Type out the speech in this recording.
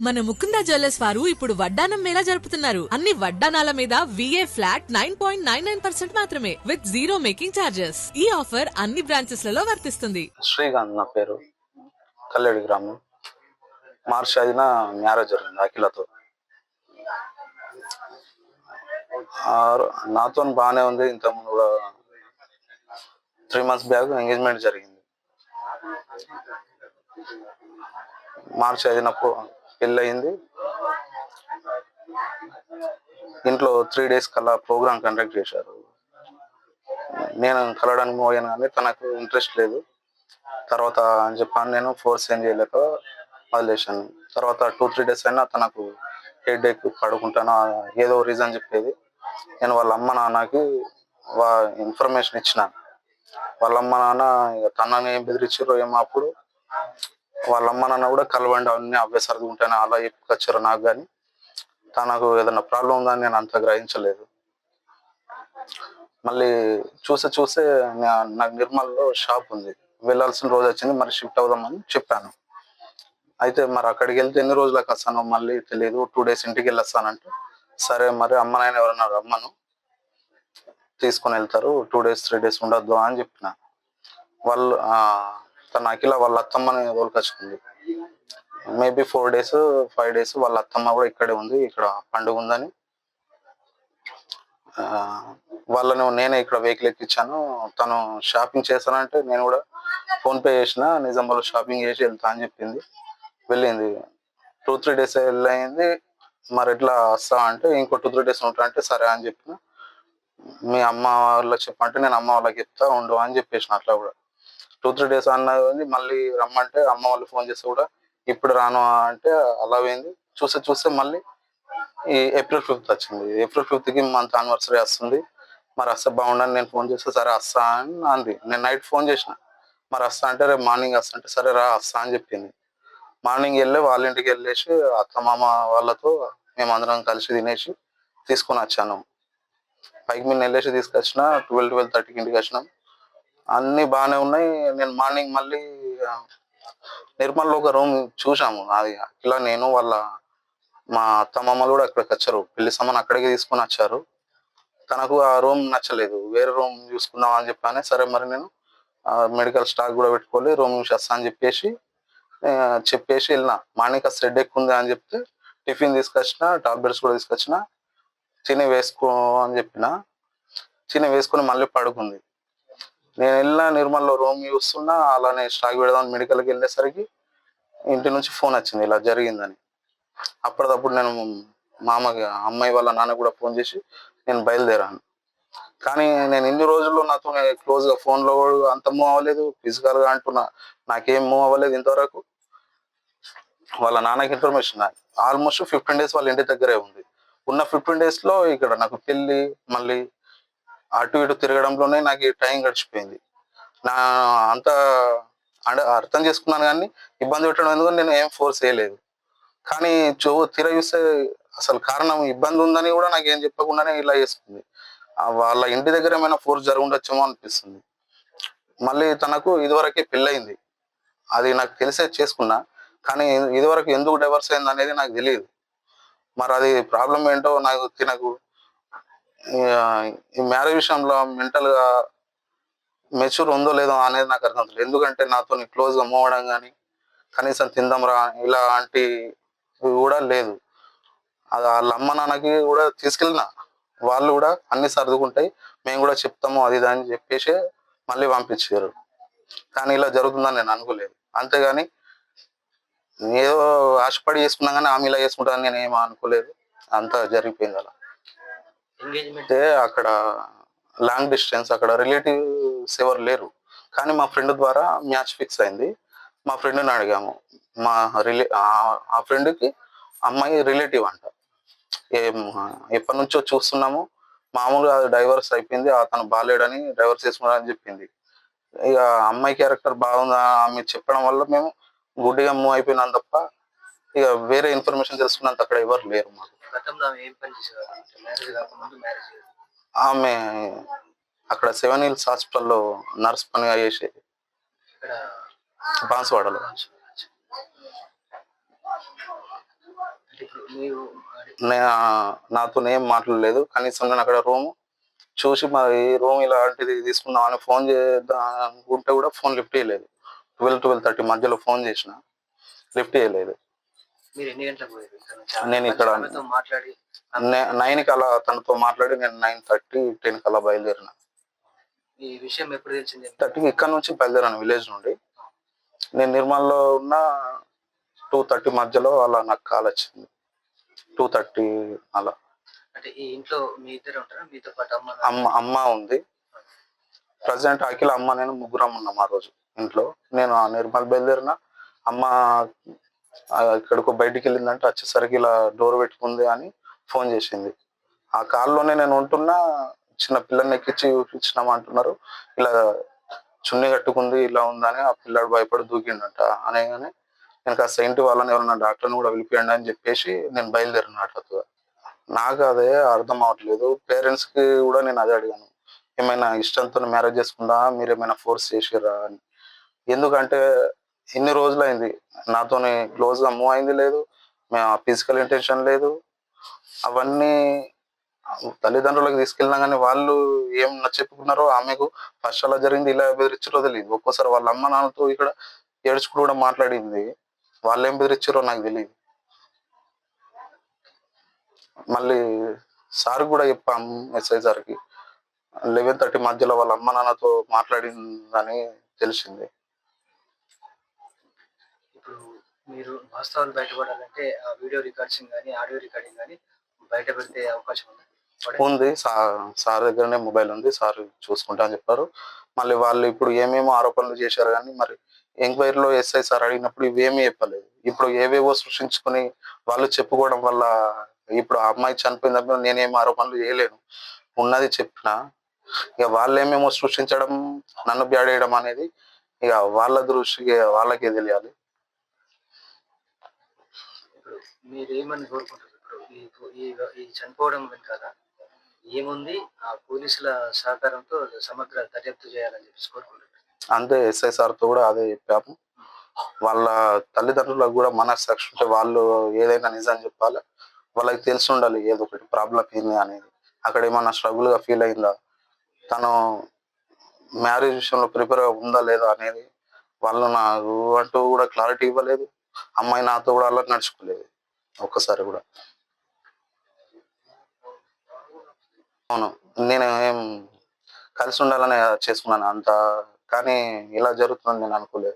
మన ముకుంద జ్యువెలర్స్ వారు ఇప్పుడు వడ్డానం మేళా జరుపుతున్నారు. అన్ని వడ్డానాల మీద VA ఫ్లాట్ 9.99% మాత్రమే విత్ జీరో మేకింగ్ చార్జెస్. ఈ ఆఫర్ అన్ని బ్రాంచెస్ లలో వర్తిస్తుంది. శ్రీకాంత్ నా పేరు, కల్లెడి గ్రామం. మార్చి 5న మ్యారేజ్ జరిగింది అఖిలతో. నాతో బాగానే ఉంది. ఇంతకుముందు కూడా 3 months బ్యాక్ ఎంగేజ్మెంట్ జరిగింది. మార్చి 5న పెళ్ళి అయింది. ఇంట్లో 3 days కల్లా ప్రోగ్రామ్ కండక్ట్ చేశారు. నేను కలవడానికి పోయాను కానీ తనకు ఇంట్రెస్ట్ లేదు. తర్వాత అని చెప్పాను, నేను ఫోర్స్ ఏం చేయలేక వదిలేశాను. తర్వాత 2-3 days అయినా తనకు హెడేక్, పడుకుంటాను ఏదో రీజన్ చెప్పేది. నేను వాళ్ళ అమ్మ నాన్నకి ఇన్ఫర్మేషన్ ఇచ్చిన. వాళ్ళ అమ్మ నాన్న ఇక తనని ఏం బెదిరించారో ఏమో. అప్పుడు వాళ్ళ అమ్మ నాన్న కూడా కలవండి అవన్నీ అవే సర్దుకుంటాను అలా చెప్పుకొచ్చారు నాకు. కానీ తనకు ఏదైనా ప్రాబ్లం ఉందని నేను అంత గ్రహించలేదు. మళ్ళీ చూసే నాకు నిర్మల్లో షాప్ ఉంది, వెళ్ళాల్సిన రోజు వచ్చింది. మరి షిఫ్ట్ అవుదామని చెప్పాను. అయితే మరి అక్కడికి వెళ్తే ఎన్ని రోజులకు వస్తానో మళ్ళీ తెలియదు. 2 days ఇంటికి వెళ్ళొస్తానంటే, సరే మరి అమ్మ నాయన ఎవరన్నా రమ్మను, తీసుకొని వెళ్తారు. 2 days 3 days ఉండొద్దు అని చెప్పిన. వాళ్ళు తన అఖిల వాళ్ళ అత్తమ్మని తోలుకొచ్చుకుంది. మేబీ 4 days 5 days వాళ్ళ అత్తమ్మ కూడా ఇక్కడే ఉంది. ఇక్కడ పండుగ ఉందని వాళ్ళను నేనే ఇక్కడ వెహికల్ ఎక్కించాను. తను షాపింగ్ చేస్తానంటే నేను కూడా ఫోన్ పే చేసిన, నిజామాబాద్లో షాపింగ్ చేసి వెళ్తా అని చెప్పింది. వెళ్ళింది. 2-3 days వెళ్ళయింది. మరి ఎట్లా వస్తా అంటే, ఇంకో 2-3 days ఉంటా అంటే సరే అని చెప్పిన. మీ అమ్మ వాళ్ళకి చెప్పంటే నేను అమ్మ వాళ్ళకి చెప్తా ఉండు అని చెప్పేసిన. అట్లా కూడా 2-3 days అన్నది. మళ్ళీ రమ్మంటే అమ్మ వాళ్ళు ఫోన్ చేస్తే కూడా ఇప్పుడు రాను అంటే అలా పోయింది. చూస్తే మళ్ళీ ఈ April 5th వచ్చింది. April 5th మంత్ యానివర్సరీ వస్తుంది. మరి వస్తే బాగుండని నేను ఫోన్ చేస్తే సరే వస్తా అని అంది. నేను నైట్ ఫోన్ చేసిన, మరి వస్తా అంటే రేపు మార్నింగ్ వస్తా అంటే సరే రా వస్తా అని చెప్పింది. మార్నింగ్ వెళ్ళి వాళ్ళ ఇంటికి వెళ్ళేసి అత్త మామ వాళ్ళతో మేమందరం కలిసి తినేసి తీసుకొని వచ్చాను. పైకి మీద వెళ్ళేసి తీసుకొచ్చిన. 12-12:30కి ఇంటికి వచ్చినాం. అన్నీ బాగానే ఉన్నాయి. నేను మార్నింగ్ మళ్ళీ నిర్మల్లో ఒక రూమ్ చూసాము. అది ఇలా నేను మా అత్తమామలు కూడా అక్కడికి వచ్చారు. పెళ్లి సామాన్ అక్కడికి తీసుకొని వచ్చారు. తనకు ఆ రూమ్ నచ్చలేదు. వేరే రూమ్ చూసుకుందాం అని చెప్పానే. సరే మరి నేను మెడికల్ స్టాక్ కూడా పెట్టుకోవాలి, రూమ్ చూసి వస్తా అని చెప్పేసి వెళ్ళిన. మార్నింగ్ కాస్త హెడేక్ ఉంది అని చెప్తే టిఫిన్ తీసుకొచ్చిన, టాబ్లెట్స్ కూడా తీసుకొచ్చిన. తిని వేసుకో అని చెప్పిన. తిని వేసుకొని మళ్ళీ పడుకుంది. నేను వెళ్ళిన నిర్మల్లో రూమ్ చూస్తున్నా. అలానే స్టాక్ పెడదాం మెడికల్కి వెళ్ళేసరికి ఇంటి నుంచి ఫోన్ వచ్చింది ఇలా జరిగిందని. అప్పటికప్పుడు నేను అమ్మాయి వాళ్ళ నాన్న కూడా ఫోన్ చేసి నేను బయలుదేరాను. కానీ నేను ఇన్ని రోజుల్లో నాతో క్లోజ్గా ఫోన్లో అంత మూవ్ అవ్వలేదు. ఫిజికల్గా అంటున్నా నాకేం మూవ్ అవ్వలేదు ఇంతవరకు. వాళ్ళ నాన్నకి ఇన్ఫర్మేషన్ ఆల్మోస్ట్ 15 days వాళ్ళ ఇంటి దగ్గరే ఉంది. ఉన్న 15 daysలో ఇక్కడ నాకు పెళ్ళి, మళ్ళీ అటు ఇటు తిరగడంలోనే నాకు టైం గడిచిపోయింది. నా అంత అర్థం చేసుకున్నాను కానీ ఇబ్బంది పెట్టడం ఎందుకని నేను ఏం ఫోర్స్ చేయలేదు. కానీ తీరా చూస్తే అసలు కారణం ఇబ్బంది ఉందని కూడా నాకు ఏం చెప్పకుండానే ఇలా చేసుకుంది. వాళ్ళ ఇంటి దగ్గర ఏమైనా ఫోర్స్ జరుగుండొచ్చేమో అనిపిస్తుంది. మళ్ళీ తనకు ఇదివరకే పెళ్ళయింది. అది నాకు తెలిసే చేసుకున్నా. కానీ ఇదివరకు ఎందుకు డైవర్స్ అయింది అనేది నాకు తెలియదు. మరి అది ప్రాబ్లం ఏంటో తినకు ఈ మ్యారేజ్ విషయంలో మెంటల్గా మెచ్యూర్ ఉందో లేదో అనేది నాకు అర్థం అవుతుంది. ఎందుకంటే నాతో క్లోజ్గా మూవ్ అవ్వడం కానీ, కనీసం తిందాంరా ఇలాంటి కూడా లేదు. అది వాళ్ళ అమ్మ నాన్నకి కూడా తీసుకెళ్ళిన. వాళ్ళు కూడా అన్ని సర్దుకుంటాయి, మేము కూడా చెప్తాము అది ఇది అని చెప్పేసి మళ్ళీ పంపించారు. కానీ ఇలా జరుగుతుందని నేను అనుకోలేదు. అంతేగాని ఏదో ఆశపడి చేసుకున్నా కానీ ఆమె ఇలా చేసుకుంటానని నేను ఏమీ అనుకోలేదు. అంతా జరిగిపోయింది అలా. అంటే అక్కడ లాంగ్ డిస్టెన్స్, అక్కడ రిలేటివ్స్ ఎవరు లేరు. కానీ మా ఫ్రెండ్ ద్వారా మ్యాచ్ ఫిక్స్ అయింది. మా ఫ్రెండ్ని అడిగాము. మా ఆ ఫ్రెండ్కి అమ్మాయి రిలేటివ్ అంట. ఎప్పటి నుంచో చూస్తున్నాము, మామూలుగా డైవర్స్ అయిపోయింది, అతను బాగాలేడని డైవర్స్ చేసుకున్నాడని చెప్పింది. ఇక అమ్మాయి క్యారెక్టర్ బాగుందా ఆమె చెప్పడం వల్ల మేము గుడ్డిగా మూవ్ అయిపోయినాం తప్ప ఇక వేరే ఇన్ఫర్మేషన్ తెలుసుకున్నంత అక్కడ ఎవరు లేరు మాకు. ఆమె అక్కడ 7 Hills హాస్పిటల్లో నర్స్ పనిగా చేసేది, బాన్సువాడలో. ఇప్పుడు మీరు నే నాతోని ఏం మాట్లాడలేదు. కనీసం నేను అక్కడ రూమ్ చూసి మరి రూమ్ ఇలాంటిది తీసుకుందాం అని ఫోన్ చేద్దాం అనుకుంటే కూడా ఫోన్ లిఫ్ట్ చేయలేదు. 12:30 మధ్యలో ఫోన్ చేసినా లిఫ్ట్ చేయలేదు. మీరు ఎన్ని గంటలకు పోయారు ఇక్కడ నుంచి? నేను ఇక్కడ ఆమెతో మాట్లాడి 9కి అలా తనతో మాట్లాడి నేను 9:30, 10కి అలా బయలుదేరిన. ఈ విషయం ఎప్పుడు తెలిసింది? 30కి ఇక్కడ నుంచి బయలుదేరాను విలేజ్ నుండి. నేను నిర్మల్‌లో ఉన్న 2:30 మధ్యలో అలా నాకు కాల్ వచ్చింది. 2:30 అలా. అంటే ఈ ఇంట్లో మీ ఇద్దరే ఉంటారా? మీతో పాటు అమ్మ ఉంది. ప్రెజెంట్ అఖిల, అమ్మ, నేను ముగ్గురం ఉన్నాం ఆ రోజు ఇంట్లో. నేను నిర్మల్ బయలుదేరిన. అమ్మ ఎక్కడికో బయటికెళ్ళిందంటే వచ్చేసరికి ఇలా డోర్ పెట్టుకుంది అని ఫోన్ చేసింది. ఆ కాల్‌లోనే నేను ఉంటున్నా. చిన్న పిల్లని ఎక్కించి చూపించినాం అంటున్నారు. ఇలా చున్నీ కట్టుకుంది ఇలా ఉందని ఆ పిల్లాడు భయపడి దూకిండంట. అనగానే నేను కాస్త ఇంటి వాళ్ళని ఎవరైనా డాక్టర్‌ని కూడా పిలిపియండి అని చెప్పేసి నేను బయలుదేరిన హఠాత్తుగా. నాకు అదే అర్థం అవ్వట్లేదు. పేరెంట్స్‌కి కూడా నేను అదే అడిగాను. ఏమైనా ఇష్టంతోని మ్యారేజ్ చేసుకుందామా? మీరేమైనా ఫోర్స్ చేసిర్రా అని. ఎందుకంటే ఇన్ని రోజులైంది. నాతోని క్లోజ్‌గా మూవ్ అయింది లేదు. ఫిజికల్ ఇంటెన్షన్ లేదు. అవన్నీ తల్లిదండ్రులకు తీసుకెళ్ళినా గానీ వాళ్ళు ఏం నచ్చెప్పుకున్నారో ఆమెకు ఫస్ట్ అలా జరిగింది. ఇలా బెదిరించిర్రో తెలీదు. ఒక్కోసారి వాళ్ళ అమ్మ, నాన్నతో ఇక్కడ ఏడ్చుకుంటూ కూడా మాట్లాడింది. వాళ్ళేం బెదిరిచ్చిర్రో నాకు తెలీదు. మళ్ళీ సార్‌కి గూడా చెప్పాం ఎస్ఐ సార్‌కి. 11:30 మధ్యలో వాళ్ళ అమ్మ, నాన్నతో మాట్లాడిందని తెలిసింది. ఇప్పుడు మీరు వాస్తవాలు బయటపడాలంటే ఆ వీడియో రికార్డ్సింగ్ గాని, ఆడియో రికార్డింగ్ గాని బయట పెడితే అవకాశం ఉందా? ఉంది. సార్ దగ్గరనే మొబైల్ ఉంది. సార్ చూసుకుంటా అని చెప్పారు. మళ్ళీ వాళ్ళు ఇప్పుడు ఏమేమో ఆరోపణలు చేశారు గానీ, మరి ఎంక్వైరీలో ఎస్ఐ సార్ అడిగినప్పుడు ఇవేమీ చెప్పలేదు. ఇప్పుడు ఏవేవో సృష్టించుకొని వాళ్ళు చెప్పుకోవడం వల్ల ఇప్పుడు ఆ అమ్మాయి చనిపోయినప్పుడు నేనేం ఆరోపణలు చేయలేను. ఉన్నది చెప్పినా. ఇక వాళ్ళేమేమో సృష్టించడం, నన్ను బ్యాడేయడం అనేది ఇక వాళ్ళ దృష్టికి వాళ్ళకే తెలియాలి. ఇప్పుడు మీరేమని కోరుకుంటారు? ఇప్పుడు ఈ ఈ చనిపోవడం వెనకాల ఏముంది? ఆ పోలీసుల సహకారంతో సమగ్ర దర్యాప్తు చేయాలని చెప్పేసి కోరుకుంటున్నారు. అంతే ఎస్ఐ సార్‌తో కూడా అదే చెప్పాము. వాళ్ళ తల్లిదండ్రులకు గూడా మనస్సాక్షి ఉంటే వాళ్ళు ఏదైనా నిజం జెప్పాలె. వాళ్ళకి తెలిసుండాలి ఏదో ఒకటి ప్రాబ్లమ్ ఏంది అనేది. అక్కడేమన్నా స్ట్రగుల్‌గా ఫీల్ అయిందా? తను మ్యారేజ్ విషయంలో ప్రిపేర్‌గా ఉందా లేదా అనేది వాళ్ళు నాకు అంటూ గూడా క్లారిటీ ఇవ్వలేదు. అమ్మాయి నాతో గూడా అలా నడుచుకోలేదు ఒక్కసారి గూడా. అవును. నేను కలిసి ఉండాలనే చేసుకున్నాను అంతా. కానీ ఇలా జరుగుతుందని నేను అనుకోలేదు.